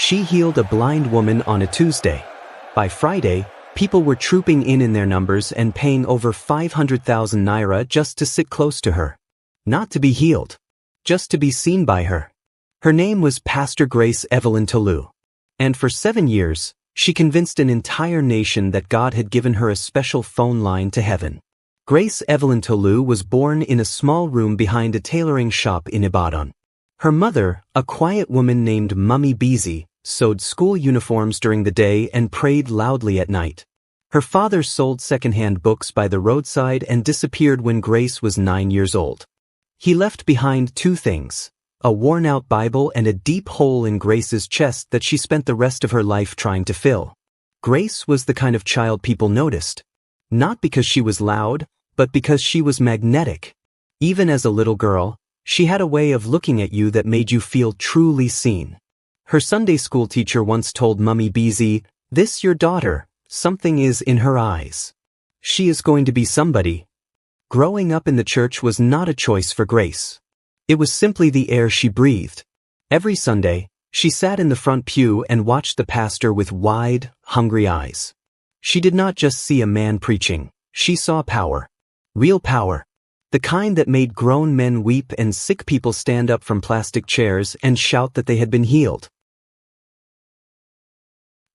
She healed a blind woman on a Tuesday. By Friday, people were trooping in their numbers and paying over 500,000 naira just to sit close to her. Not to be healed. Just to be seen by her. Her name was Pastor Grace Evelyn Tolu. And for 7 years, she convinced an entire nation that God had given her a special phone line to heaven. Grace Evelyn Tolu was born in a small room behind a tailoring shop in Ibadan. Her mother, a quiet woman named Mummy Beezy, sewed school uniforms during the day and prayed loudly at night. Her father sold secondhand books by the roadside and disappeared when Grace was 9 years old. He left behind 2 things, a worn-out Bible and a deep hole in Grace's chest that she spent the rest of her life trying to fill. Grace was the kind of child people noticed. Not because she was loud, but because she was magnetic. Even as a little girl, she had a way of looking at you that made you feel truly seen. Her Sunday school teacher once told Mummy Beezy, "This your daughter, something is in her eyes. She is going to be somebody." Growing up in the church was not a choice for Grace. It was simply the air she breathed. Every Sunday, she sat in the front pew and watched the pastor with wide, hungry eyes. She did not just see a man preaching, she saw power. Real power. The kind that made grown men weep and sick people stand up from plastic chairs and shout that they had been healed.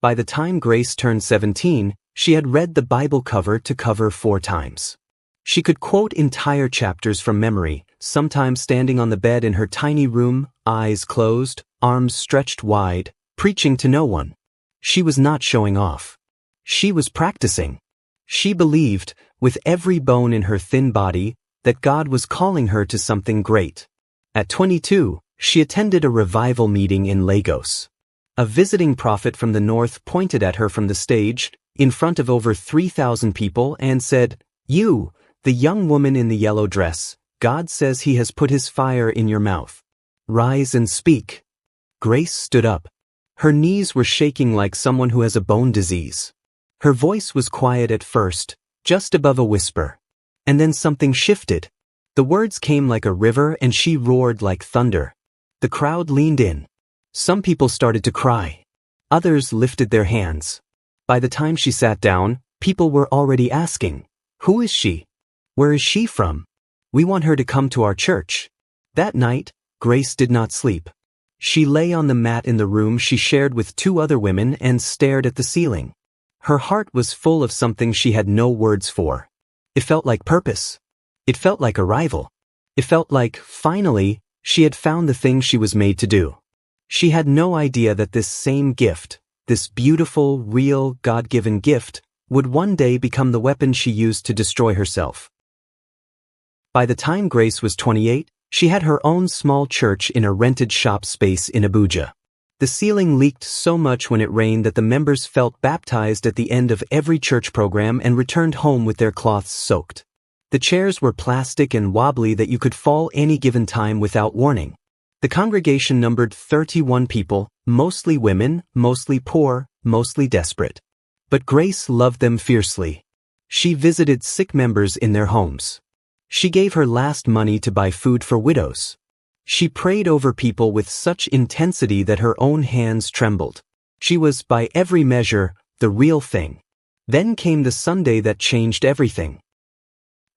By the time Grace turned 17, she had read the Bible cover to cover 4 times. She could quote entire chapters from memory, sometimes standing on the bed in her tiny room, eyes closed, arms stretched wide, preaching to no one. She was not showing off. She was practicing. She believed, with every bone in her thin body, that God was calling her to something great. At 22, she attended a revival meeting in Lagos. A visiting prophet from the north pointed at her from the stage, in front of over 3,000 people, and said, "You, the young woman in the yellow dress, God says He has put His fire in your mouth. Rise and speak." Grace stood up. Her knees were shaking like someone who has a bone disease. Her voice was quiet at first, just above a whisper. And then something shifted. The words came like a river and she roared like thunder. The crowd leaned in. Some people started to cry. Others lifted their hands. By the time she sat down, people were already asking, "Who is she? Where is she from? We want her to come to our church." That night, Grace did not sleep. She lay on the mat in the room she shared with 2 other women and stared at the ceiling. Her heart was full of something she had no words for. It felt like purpose. It felt like arrival. It felt like, finally, she had found the thing she was made to do. She had no idea that this same gift, this beautiful, real, God-given gift, would one day become the weapon she used to destroy herself. By the time Grace was 28, she had her own small church in a rented shop space in Abuja. The ceiling leaked so much when it rained that the members felt baptized at the end of every church program and returned home with their cloths soaked. The chairs were plastic and wobbly that you could fall any given time without warning. The congregation numbered 31 people, mostly women, mostly poor, mostly desperate. But Grace loved them fiercely. She visited sick members in their homes. She gave her last money to buy food for widows. She prayed over people with such intensity that her own hands trembled. She was, by every measure, the real thing. Then came the Sunday that changed everything.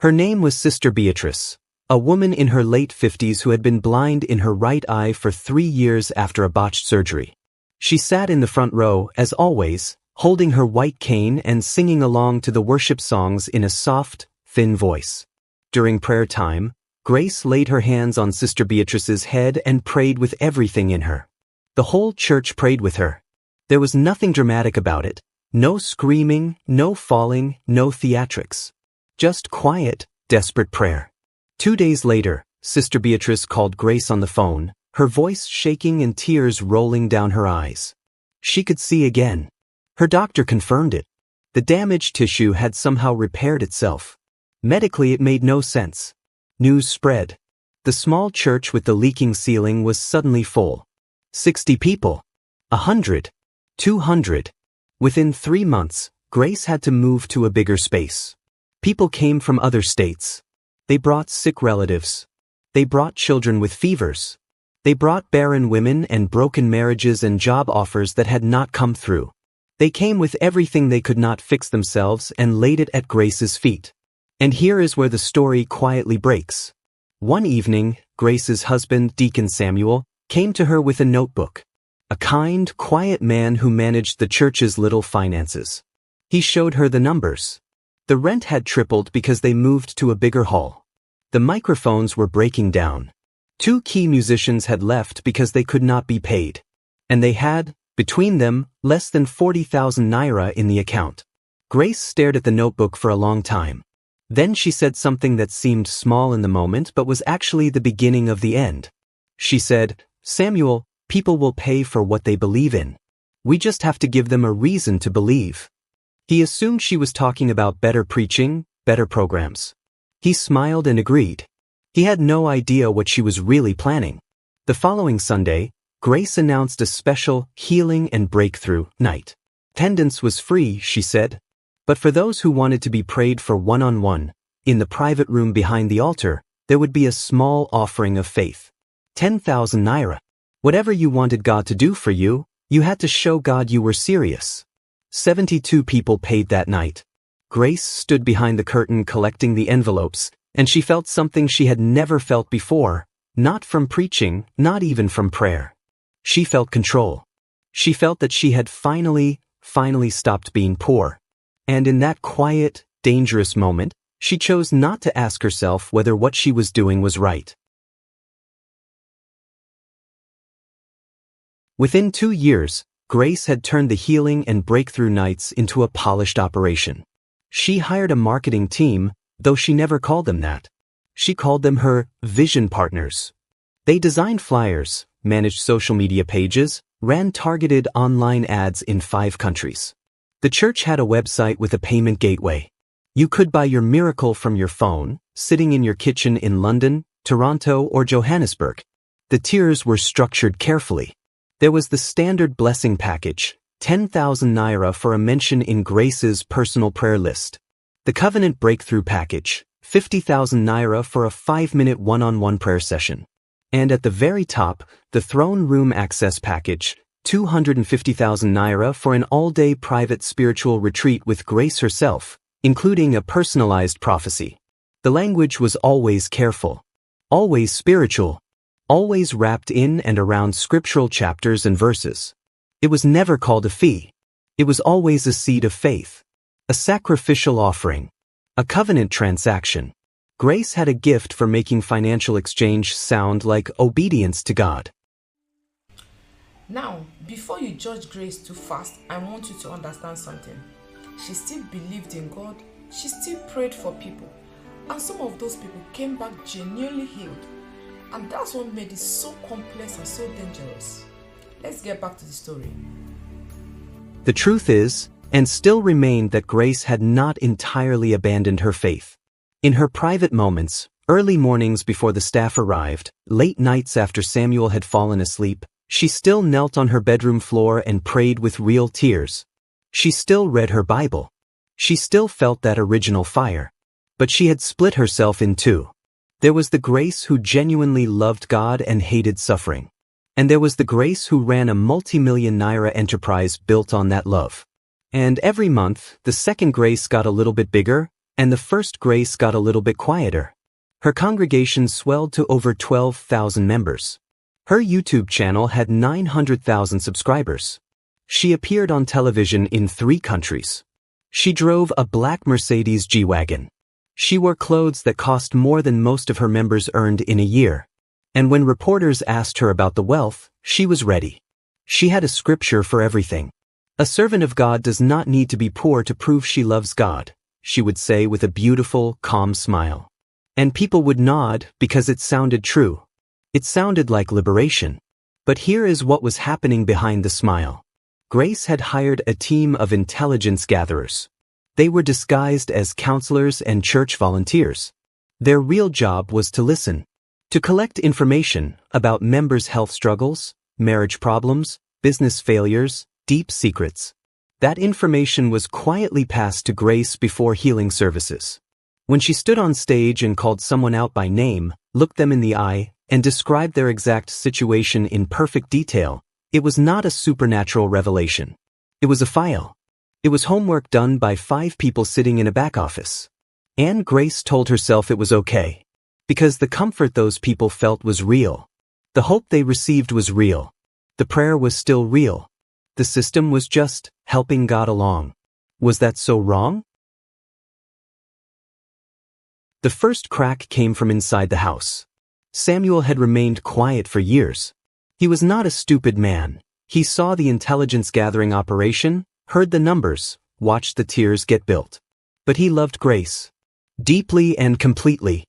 Her name was Sister Beatrice, a woman in her late 50s who had been blind in her right eye for 3 years after a botched surgery. She sat in the front row, as always, holding her white cane and singing along to the worship songs in a soft, thin voice. During prayer time, Grace laid her hands on Sister Beatrice's head and prayed with everything in her. The whole church prayed with her. There was nothing dramatic about it. No screaming, no falling, no theatrics. Just quiet, desperate prayer. 2 days later, Sister Beatrice called Grace on the phone, her voice shaking and tears rolling down her eyes. She could see again. Her doctor confirmed it. The damaged tissue had somehow repaired itself. Medically, it made no sense. News spread. The small church with the leaking ceiling was suddenly full. 60 people. 100. 200. Within 3 months, Grace had to move to a bigger space. People came from other states. They brought sick relatives. They brought children with fevers. They brought barren women and broken marriages and job offers that had not come through. They came with everything they could not fix themselves and laid it at Grace's feet. And here is where the story quietly breaks. One evening, Grace's husband, Deacon Samuel, came to her with a notebook. A kind, quiet man who managed the church's little finances. He showed her the numbers. The rent had tripled because they moved to a bigger hall. The microphones were breaking down. 2 key musicians had left because they could not be paid. And they had, between them, less than 40,000 naira in the account. Grace stared at the notebook for a long time. Then she said something that seemed small in the moment but was actually the beginning of the end. She said, "Samuel, people will pay for what they believe in. We just have to give them a reason to believe." He assumed she was talking about better preaching, better programs. He smiled and agreed. He had no idea what she was really planning. The following Sunday, Grace announced a special healing and breakthrough night. Attendance was free, she said. But for those who wanted to be prayed for one-on-one, in the private room behind the altar, there would be a small offering of faith. 10,000 naira. Whatever you wanted God to do for you, you had to show God you were serious. 72 people paid that night. Grace stood behind the curtain collecting the envelopes, and she felt something she had never felt before, not from preaching, not even from prayer. She felt control. She felt that she had finally stopped being poor. And in that quiet, dangerous moment, she chose not to ask herself whether what she was doing was right. Within 2 years, Grace had turned the healing and breakthrough nights into a polished operation. She hired a marketing team, though she never called them that. She called them her vision partners. They designed flyers, managed social media pages, ran targeted online ads in 5 countries. The church had a website with a payment gateway. You could buy your miracle from your phone, sitting in your kitchen in London, Toronto, or Johannesburg. The tiers were structured carefully. There was the standard blessing package, 10,000 naira for a mention in Grace's personal prayer list. The covenant breakthrough package, 50,000 naira for a 5-minute one-on-one prayer session. And at the very top, the throne room access package, 250,000 naira for an all-day private spiritual retreat with Grace herself, including a personalized prophecy. The language was always careful, always spiritual, always wrapped in and around scriptural chapters and verses. It was never called a fee. It was always a seed of faith, a sacrificial offering, a covenant transaction. Grace had a gift for making financial exchange sound like obedience to God. Now, before you judge Grace too fast, I want you to understand something. She still believed in God, she still prayed for people, and some of those people came back genuinely healed. And that's what made it so complex and so dangerous. Let's get back to the story. The truth is, and still remained, that Grace had not entirely abandoned her faith. In her private moments, early mornings before the staff arrived, late nights after Samuel had fallen asleep, she still knelt on her bedroom floor and prayed with real tears. She still read her Bible. She still felt that original fire. But she had split herself in two. There was the Grace who genuinely loved God and hated suffering. And there was the Grace who ran a multi-million naira enterprise built on that love. And every month, the second Grace got a little bit bigger, and the first Grace got a little bit quieter. Her congregation swelled to over 12,000 members. Her YouTube channel had 900,000 subscribers. She appeared on television in 3 countries. She drove a black Mercedes G-Wagon. She wore clothes that cost more than most of her members earned in a year. And when reporters asked her about the wealth, she was ready. She had a scripture for everything. A servant of God does not need to be poor to prove she loves God, she would say with a beautiful, calm smile. And people would nod because it sounded true. It sounded like liberation. But here is what was happening behind the smile. Grace had hired a team of intelligence gatherers. They were disguised as counselors and church volunteers. Their real job was to listen, to collect information about members' health struggles, marriage problems, business failures, deep secrets. That information was quietly passed to Grace before healing services. When she stood on stage and called someone out by name, looked them in the eye, and described their exact situation in perfect detail, it was not a supernatural revelation. It was a file. It was homework done by 5 people sitting in a back office. And Grace told herself it was okay. Because the comfort those people felt was real. The hope they received was real. The prayer was still real. The system was just helping God along. Was that so wrong? The first crack came from inside the house. Samuel had remained quiet for years. He was not a stupid man. He saw the intelligence-gathering operation, heard the numbers, watched the tiers get built. But he loved Grace. Deeply and completely.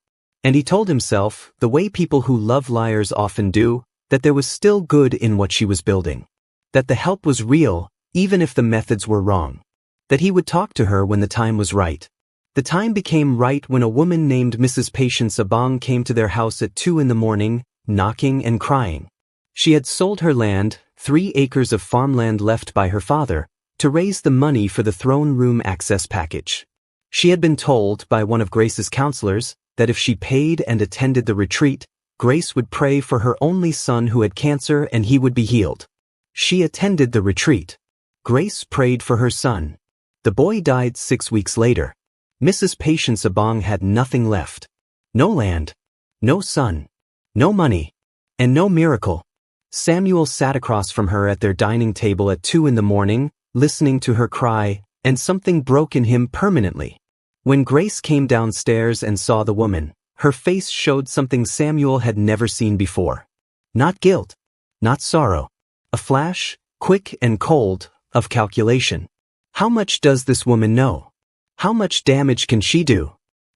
And he told himself, the way people who love liars often do, that there was still good in what she was building. That the help was real, even if the methods were wrong. That he would talk to her when the time was right. The time became right when a woman named Mrs. Patience Abong came to their house at 2 a.m, knocking and crying. She had sold her land, 3 acres of farmland left by her father, to raise the money for the throne room access package. She had been told by one of Grace's counselors that if she paid and attended the retreat, Grace would pray for her only son who had cancer and he would be healed. She attended the retreat. Grace prayed for her son. The boy died 6 weeks later. Mrs. Patience Abong had nothing left. No land, no son, no money, and no miracle. Samuel sat across from her at their dining table at 2 a.m, listening to her cry, and something broke in him permanently. When Grace came downstairs and saw the woman, her face showed something Samuel had never seen before. Not guilt, not sorrow. A flash, quick and cold, of calculation. How much does this woman know? How much damage can she do?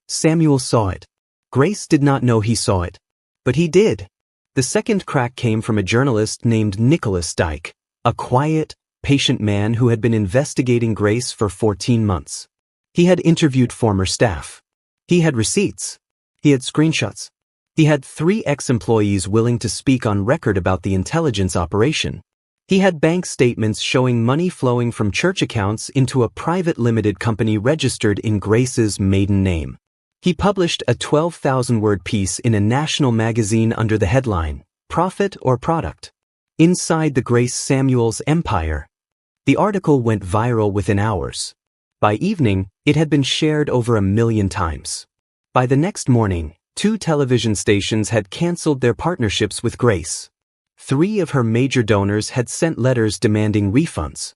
Samuel saw it. Grace did not know he saw it. But he did. The second crack came from a journalist named Nicholas Dyke, a quiet, patient man who had been investigating Grace for 14 months. He had interviewed former staff. He had receipts. He had screenshots. He had 3 ex-employees willing to speak on record about the intelligence operation. He had bank statements showing money flowing from church accounts into a private limited company registered in Grace's maiden name. He published a 12,000-word piece in a national magazine under the headline, Profit or Product? Inside the Grace Samuel's Empire. The article went viral within hours. By evening, it had been shared over 1 million times. By the next morning, 2 television stations had canceled their partnerships with Grace. 3 of her major donors had sent letters demanding refunds.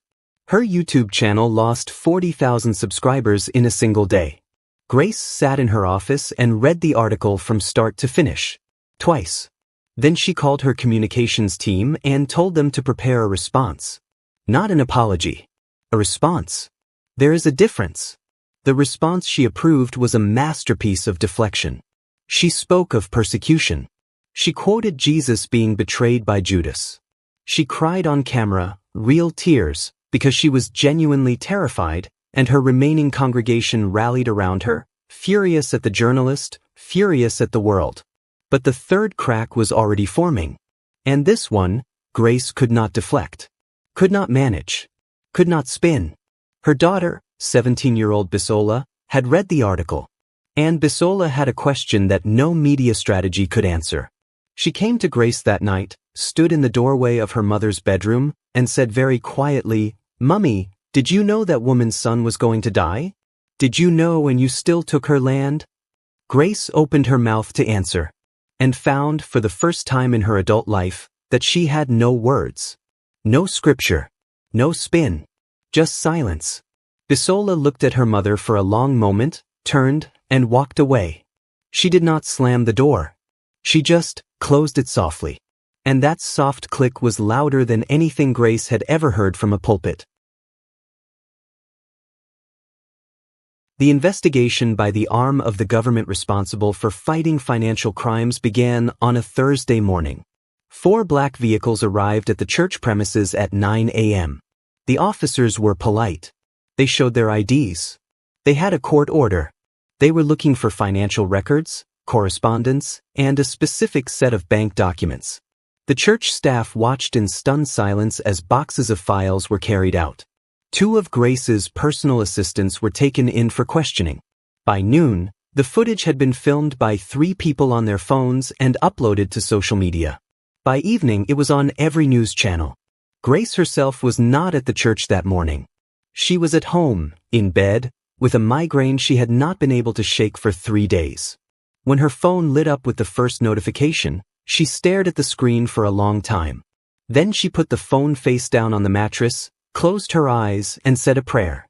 Her YouTube channel lost 40,000 subscribers in a single day. Grace sat in her office and read the article from start to finish. Twice. Then she called her communications team and told them to prepare a response. Not an apology. A response. There is a difference. The response she approved was a masterpiece of deflection. She spoke of persecution. She quoted Jesus being betrayed by Judas. She cried on camera, real tears, because she was genuinely terrified, and her remaining congregation rallied around her, furious at the journalist, furious at the world. But the third crack was already forming. And this one, Grace could not deflect, could not manage, could not spin. Her daughter, 17-year-old Bisola, had read the article. And Bisola had a question that no media strategy could answer. She came to Grace that night, stood in the doorway of her mother's bedroom, and said very quietly, "Mummy, did you know that woman's son was going to die? Did you know and you still took her land?" Grace opened her mouth to answer, and found, for the first time in her adult life, that she had no words. No scripture. No spin. Just silence. Bisola looked at her mother for a long moment, turned, and walked away. She did not slam the door. She just closed it softly. And that soft click was louder than anything Grace had ever heard from a pulpit. The investigation by the arm of the government responsible for fighting financial crimes began on a Thursday morning. 4 black vehicles arrived at the church premises at 9 a.m. The officers were polite. They showed their IDs. They had a court order. They were looking for financial records, correspondence, and a specific set of bank documents. The church staff watched in stunned silence as boxes of files were carried out. 2 of Grace's personal assistants were taken in for questioning. By noon, The footage had been filmed by 3 people on their phones and uploaded to social media. By evening, it was on every news channel. Grace herself was not at the church that morning. She was at home, in bed, with a migraine she had not been able to shake for 3 days. When her phone lit up with the first notification, she stared at the screen for a long time. Then she put the phone face down on the mattress, closed her eyes, and said a prayer.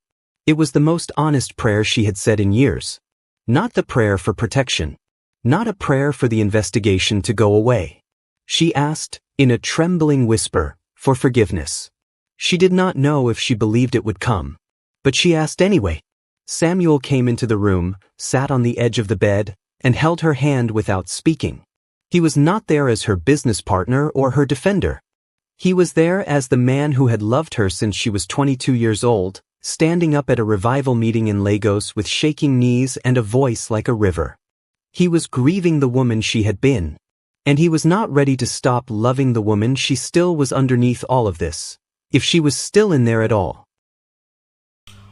It was the most honest prayer she had said in years. Not the prayer for protection. Not a prayer for the investigation to go away. She asked, in a trembling whisper, for forgiveness. She did not know if she believed it would come. But she asked anyway. Samuel came into the room, sat on the edge of the bed, and held her hand without speaking. He was not there as her business partner or her defender. He was there as the man who had loved her since she was 22 years old, standing up at a revival meeting in Lagos with shaking knees and a voice like a river. He was grieving the woman she had been. And he was not ready to stop loving the woman she still was underneath all of this, if she was still in there at all.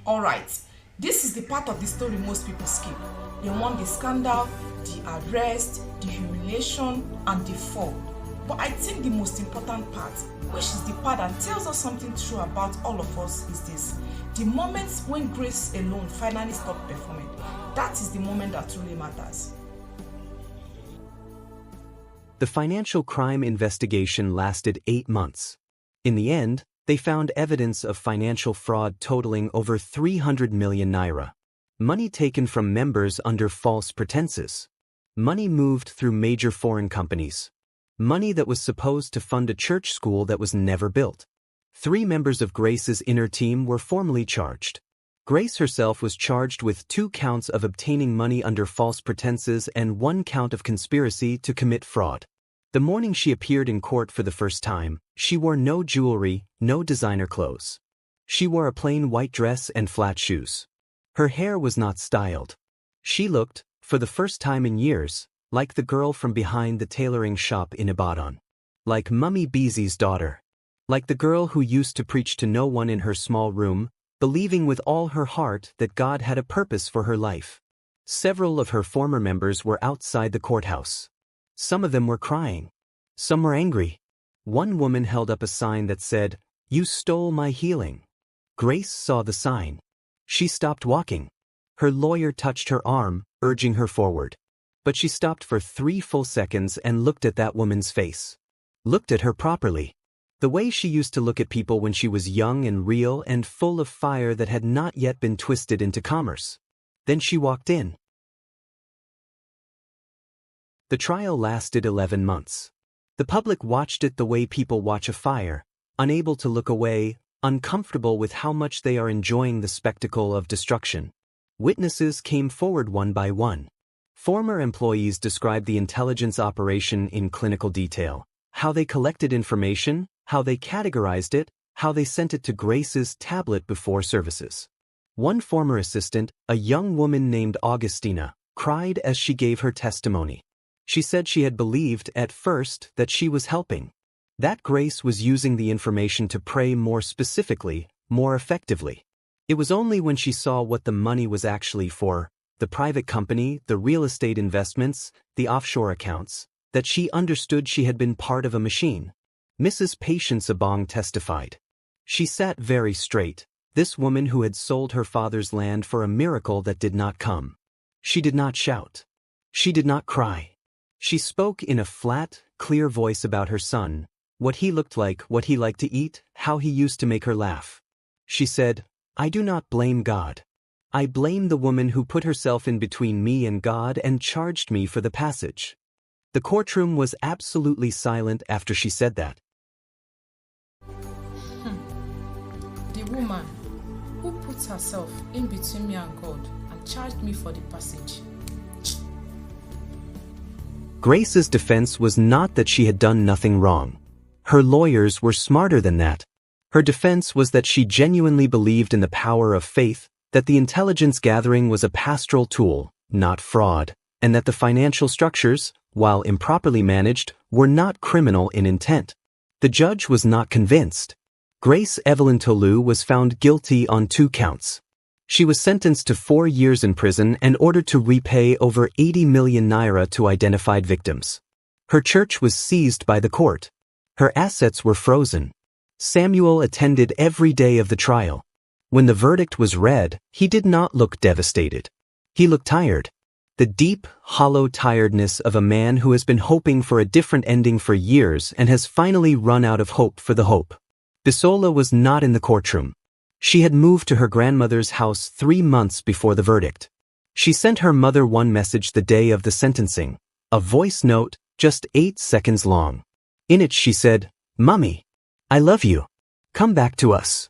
Alright, this is the part of the story most people skip. They want the scandal, the arrest, the humiliation, and the fall. But I think the most important part, which is the part that tells us something true about all of us, is this. The moment when grace alone finally stopped performing, that is the moment that truly matters. The financial crime investigation lasted 8 months. In the end, they found evidence of financial fraud totaling over 300 million naira. Money taken from members under false pretenses. Money moved through major foreign companies. Money that was supposed to fund a church school that was never built. 3 members of Grace's inner team were formally charged. Grace herself was charged with 2 counts of obtaining money under false pretenses and 1 count of conspiracy to commit fraud. The morning she appeared in court for the first time, she wore no jewelry, no designer clothes. She wore a plain white dress and flat shoes. Her hair was not styled. She looked, for the first time in years, like the girl from behind the tailoring shop in Ibadan. Like Mummy Beezy's daughter. Like the girl who used to preach to no one in her small room, believing with all her heart that God had a purpose for her life. Several of her former members were outside the courthouse. Some of them were crying. Some were angry. One woman held up a sign that said, "You stole my healing." Grace saw the sign. She stopped walking. Her lawyer touched her arm, urging her forward. But she stopped for 3 full seconds and looked at that woman's face. Looked at her properly. The way she used to look at people when she was young and real and full of fire that had not yet been twisted into commerce. Then she walked in. The trial lasted 11 months. The public watched it the way people watch a fire, unable to look away, uncomfortable with how much they are enjoying the spectacle of destruction. Witnesses came forward one by one. Former employees described the intelligence operation in clinical detail, how they collected information, how they categorized it, how they sent it to Grace's tablet before services. One former assistant, a young woman named Augustina, cried as she gave her testimony. She said she had believed at first that she was helping. That Grace was using the information to pray more specifically, more effectively. It was only when she saw what the money was actually for, the private company, the real estate investments, the offshore accounts, that she understood she had been part of a machine. Mrs. Patience Abong testified. She sat very straight, this woman who had sold her father's land for a miracle that did not come. She did not shout. She did not cry. She spoke in a flat, clear voice about her son, what he looked like, what he liked to eat, how he used to make her laugh. She said, "I do not blame God. I blame the woman who put herself in between me and God and charged me for the passage." The courtroom was absolutely silent after she said that. The woman who puts herself in between me and God and charged me for the passage. Grace's defense was not that she had done nothing wrong. Her lawyers were smarter than that. Her defense was that she genuinely believed in the power of faith, that the intelligence gathering was a pastoral tool, not fraud, and that the financial structures, while improperly managed, were not criminal in intent. The judge was not convinced. Grace Evelyn Tolu was found guilty on 2 counts. She was sentenced to 4 years in prison and ordered to repay over 80 million naira to identified victims. Her church was seized by the court. Her assets were frozen. Samuel attended every day of the trial. When the verdict was read, he did not look devastated. He looked tired. The deep, hollow tiredness of a man who has been hoping for a different ending for years and has finally run out of hope for the hope. Bisola was not in the courtroom. She had moved to her grandmother's house 3 months before the verdict. She sent her mother one message the day of the sentencing, a voice note just 8 seconds long. In it she said, "Mummy, I love you. Come back to us."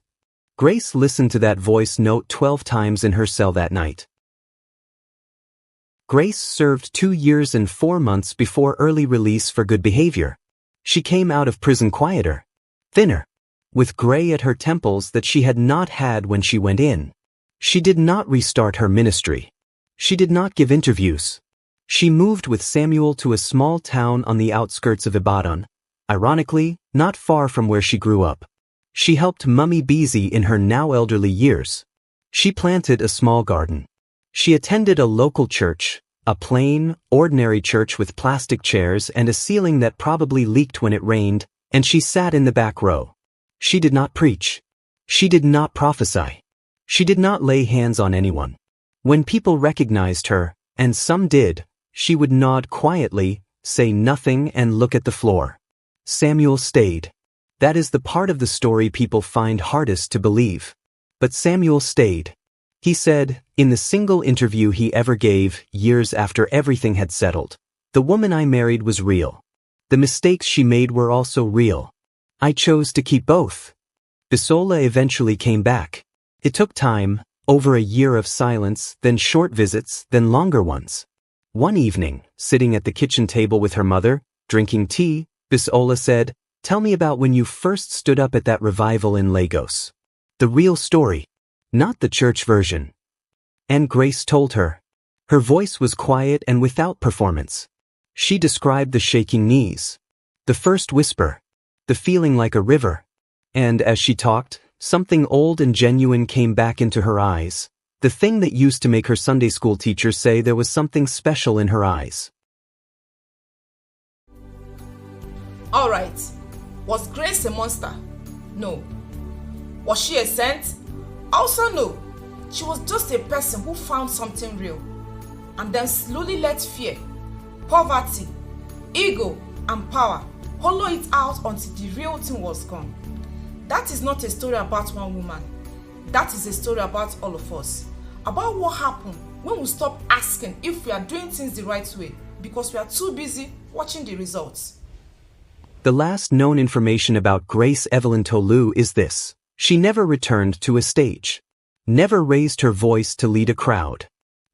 Grace listened to that voice note 12 times in her cell that night. Grace served 2 years and 4 months before early release for good behavior. She came out of prison quieter, thinner, with gray at her temples that she had not had when she went in. She did not restart her ministry. She did not give interviews. She moved with Samuel to a small town on the outskirts of Ibadan, ironically, not far from where she grew up. She helped Mummy Busy in her now elderly years. She planted a small garden. She attended a local church, a plain, ordinary church with plastic chairs and a ceiling that probably leaked when it rained, and she sat in the back row. She did not preach. She did not prophesy. She did not lay hands on anyone. When people recognized her, and some did, she would nod quietly, say nothing and look at the floor. Samuel stayed. That is the part of the story people find hardest to believe. But Samuel stayed. He said, in the single interview he ever gave, years after everything had settled, "The woman I married was real. The mistakes she made were also real. I chose to keep both." Bisola eventually came back. It took time, over a year of silence, then short visits, then longer ones. One evening, sitting at the kitchen table with her mother, drinking tea, Bisola said, "Tell me about when you first stood up at that revival in Lagos. The real story. Not the church version." And Grace told her. Her voice was quiet and without performance. She described the shaking knees, the first whisper, the feeling like a river. And as she talked, something old and genuine came back into her eyes, the thing that used to make her Sunday school teacher say there was something special in her eyes. Alright, was Grace a monster? No. Was she a saint? Also no. She was just a person who found something real and then slowly let fear, poverty, ego and power hollow it out until the real thing was gone. That is not a story about one woman. That is a story about all of us. About what happened when we stop asking if we are doing things the right way because we are too busy watching the results. The last known information about Grace Evelyn Tolu is this. She never returned to a stage. Never raised her voice to lead a crowd.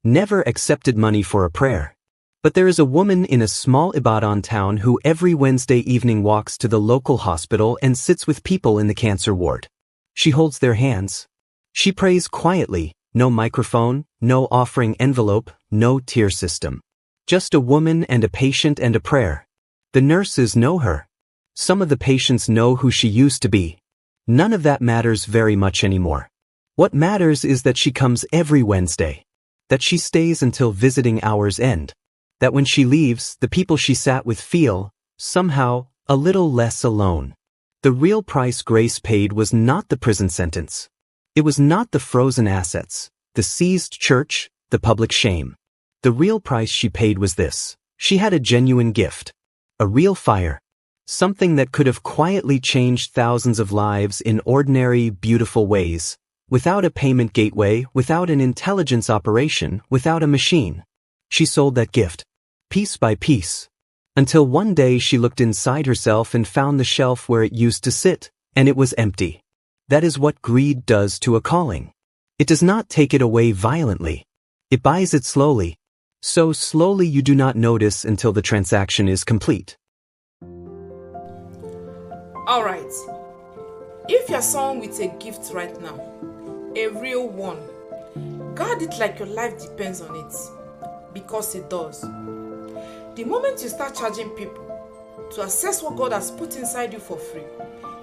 Never accepted money for a prayer. But there is a woman in a small Ibadan town who every Wednesday evening walks to the local hospital and sits with people in the cancer ward. She holds their hands. She prays quietly, no microphone, no offering envelope, no tier system. Just a woman and a patient and a prayer. The nurses know her. Some of the patients know who she used to be. None of that matters very much anymore. What matters is that she comes every Wednesday. That she stays until visiting hours end. That when she leaves, the people she sat with feel, somehow, a little less alone. The real price Grace paid was not the prison sentence. It was not the frozen assets, the seized church, the public shame. The real price she paid was this. She had a genuine gift. A real fire. Something that could have quietly changed thousands of lives in ordinary, beautiful ways. Without a payment gateway, without an intelligence operation, without a machine. She sold that gift, piece by piece. Until one day she looked inside herself and found the shelf where it used to sit, and it was empty. That is what greed does to a calling. It does not take it away violently. It buys it slowly. So slowly you do not notice until the transaction is complete. Alright, if you're someone with a gift right now, a real one, guard it like your life depends on it, because it does. The moment you start charging people, to access what God has put inside you for free,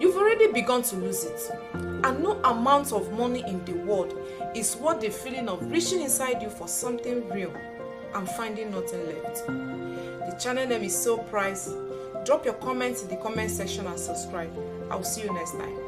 you've already begun to lose it. And no amount of money in the world is worth the feeling of reaching inside you for something real and finding nothing left. The channel name is So Price. Drop your comments in the comment section and subscribe. I'll see you next time.